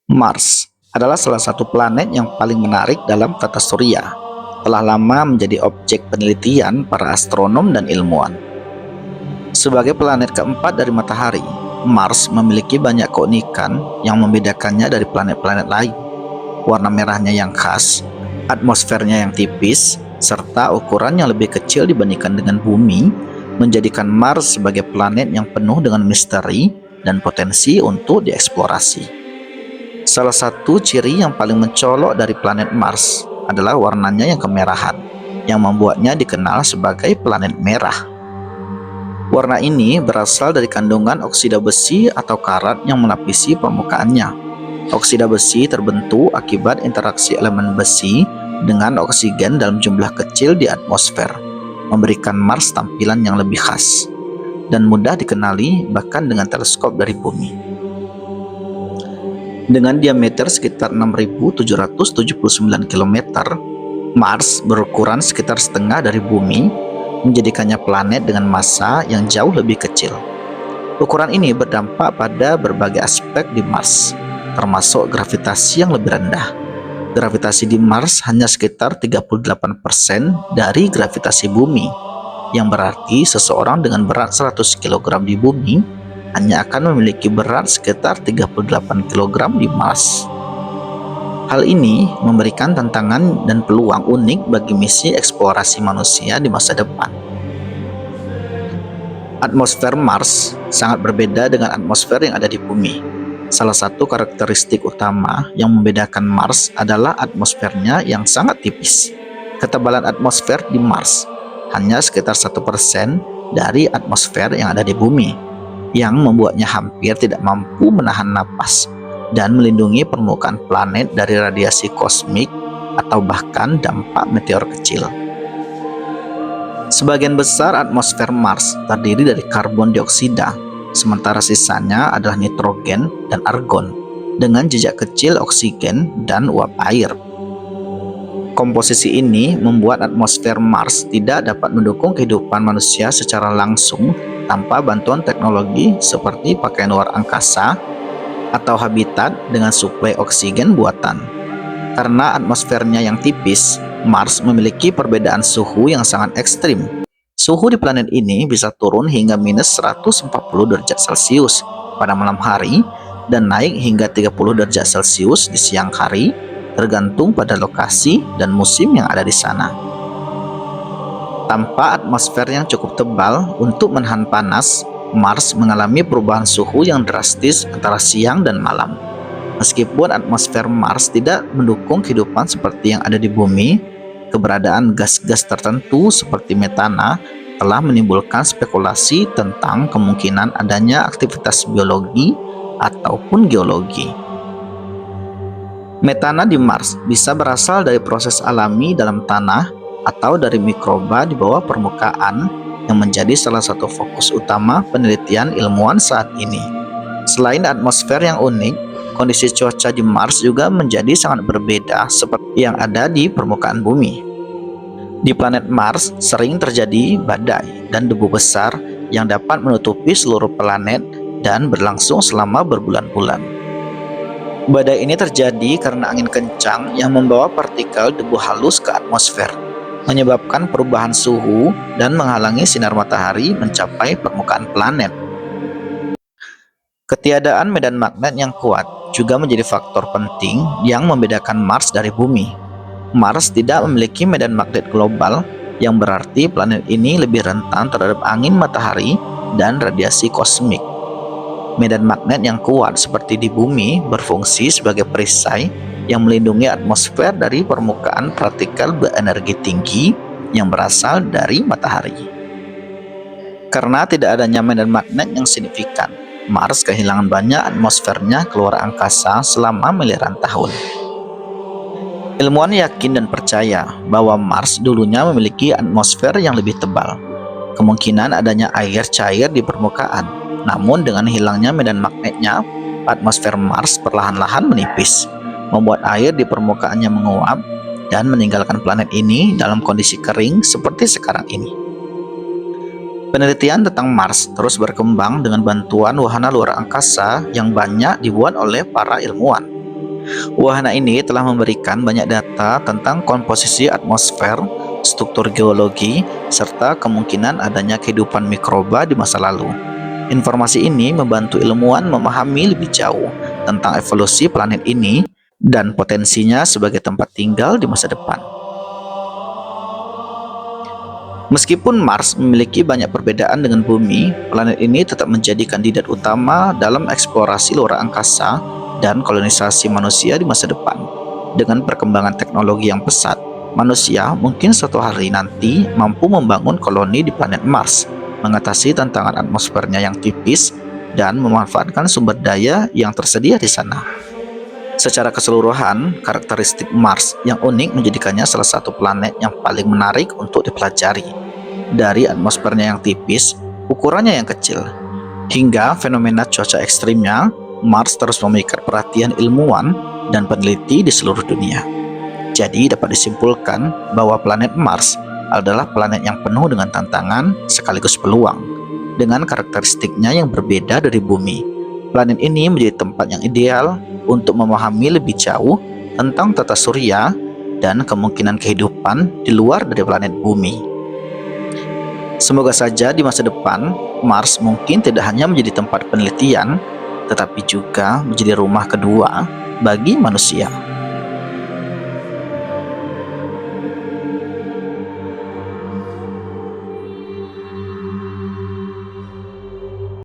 Mars adalah salah satu planet yang paling menarik dalam tata surya. Telah lama menjadi objek penelitian para astronom dan ilmuwan. Sebagai planet keempat dari Matahari, Mars memiliki banyak keunikan yang membedakannya dari planet-planet lain. Warna merahnya yang khas, atmosfernya yang tipis, serta ukuran yang lebih kecil dibandingkan dengan Bumi, menjadikan Mars sebagai planet yang penuh dengan misteri dan potensi untuk dieksplorasi. Salah satu ciri yang paling mencolok dari planet Mars adalah warnanya yang kemerahan, yang membuatnya dikenal sebagai planet merah. Warna ini berasal dari kandungan oksida besi atau karat yang melapisi permukaannya. Oksida besi terbentuk akibat interaksi elemen besi dengan oksigen dalam jumlah kecil di atmosfer, memberikan Mars tampilan yang lebih khas dan mudah dikenali bahkan dengan teleskop dari Bumi. Dengan diameter sekitar 6.779 km, Mars berukuran sekitar setengah dari Bumi, menjadikannya planet dengan massa yang jauh lebih kecil. Ukuran ini berdampak pada berbagai aspek di Mars, termasuk gravitasi yang lebih rendah. Gravitasi di Mars hanya sekitar 38% dari gravitasi Bumi, yang berarti seseorang dengan berat 100 kg di Bumi hanya akan memiliki berat sekitar 38 kg di Mars. Hal ini memberikan tantangan dan peluang unik bagi misi eksplorasi manusia di masa depan. Atmosfer Mars sangat berbeda dengan atmosfer yang ada di Bumi. Salah satu karakteristik utama yang membedakan Mars adalah atmosfernya yang sangat tipis. Ketebalan atmosfer di Mars hanya sekitar 1% dari atmosfer yang ada di Bumi, yang membuatnya hampir tidak mampu menahan napas dan melindungi permukaan planet dari radiasi kosmik atau bahkan dampak meteor kecil. Sebagian besar atmosfer Mars terdiri dari karbon dioksida, sementara sisanya adalah nitrogen dan argon, dengan jejak kecil oksigen dan uap air. Komposisi ini membuat atmosfer Mars tidak dapat mendukung kehidupan manusia secara langsung tanpa bantuan teknologi seperti pakaian luar angkasa atau habitat dengan suplai oksigen buatan. Karena atmosfernya yang tipis, Mars memiliki perbedaan suhu yang sangat ekstrim. Suhu di planet ini bisa turun hingga minus 140 derajat Celcius pada malam hari dan naik hingga 30 derajat Celcius di siang hari, tergantung pada lokasi dan musim yang ada di sana. Tanpa atmosfer yang cukup tebal untuk menahan panas, Mars mengalami perubahan suhu yang drastis antara siang dan malam. Meskipun atmosfer Mars tidak mendukung kehidupan seperti yang ada di Bumi, keberadaan gas-gas tertentu seperti metana telah menimbulkan spekulasi tentang kemungkinan adanya aktivitas biologi ataupun geologi. Metana di Mars bisa berasal dari proses alami dalam tanah atau dari mikroba di bawah permukaan yang menjadi salah satu fokus utama penelitian ilmuwan saat ini. Selain atmosfer yang unik, kondisi cuaca di Mars juga menjadi sangat berbeda seperti yang ada di permukaan Bumi. Di planet Mars sering terjadi badai dan debu besar yang dapat menutupi seluruh planet dan berlangsung selama berbulan-bulan. Badai ini terjadi karena angin kencang yang membawa partikel debu halus ke atmosfer, menyebabkan perubahan suhu dan menghalangi sinar matahari mencapai permukaan planet. Ketiadaan medan magnet yang kuat juga menjadi faktor penting yang membedakan Mars dari Bumi. Mars tidak memiliki medan magnet global, yang berarti planet ini lebih rentan terhadap angin matahari dan radiasi kosmik. Medan magnet yang kuat seperti di Bumi berfungsi sebagai perisai yang melindungi atmosfer dari permukaan partikel berenergi tinggi yang berasal dari matahari. Karena tidak adanya medan magnet yang signifikan, Mars kehilangan banyak atmosfernya keluar angkasa selama miliaran tahun. Ilmuwan yakin dan percaya bahwa Mars dulunya memiliki atmosfer yang lebih tebal. Kemungkinan adanya air cair di permukaan, namun dengan hilangnya medan magnetnya, atmosfer Mars perlahan-lahan menipis, membuat air di permukaannya menguap dan meninggalkan planet ini dalam kondisi kering seperti sekarang ini. Penelitian tentang Mars terus berkembang dengan bantuan wahana luar angkasa yang banyak dibuat oleh para ilmuwan. Wahana ini telah memberikan banyak data tentang komposisi atmosfer, struktur geologi, serta kemungkinan adanya kehidupan mikroba di masa lalu. Informasi ini membantu ilmuwan memahami lebih jauh tentang evolusi planet ini dan potensinya sebagai tempat tinggal di masa depan. Meskipun Mars memiliki banyak perbedaan dengan Bumi, planet ini tetap menjadi kandidat utama dalam eksplorasi luar angkasa dan kolonisasi manusia di masa depan. Dengan perkembangan teknologi yang pesat, manusia mungkin suatu hari nanti mampu membangun koloni di planet Mars, mengatasi tantangan atmosfernya yang tipis, dan memanfaatkan sumber daya yang tersedia di sana. Secara keseluruhan, karakteristik Mars yang unik menjadikannya salah satu planet yang paling menarik untuk dipelajari. Dari atmosfernya yang tipis, ukurannya yang kecil, hingga fenomena cuaca ekstrimnya, Mars terus memikat perhatian ilmuwan dan peneliti di seluruh dunia. Jadi dapat disimpulkan bahwa planet Mars adalah planet yang penuh dengan tantangan sekaligus peluang. Dengan karakteristiknya yang berbeda dari Bumi, planet ini menjadi tempat yang ideal untuk memahami lebih jauh tentang tata surya dan kemungkinan kehidupan di luar dari planet Bumi. Semoga saja di masa depan, Mars mungkin tidak hanya menjadi tempat penelitian, tetapi juga menjadi rumah kedua bagi manusia.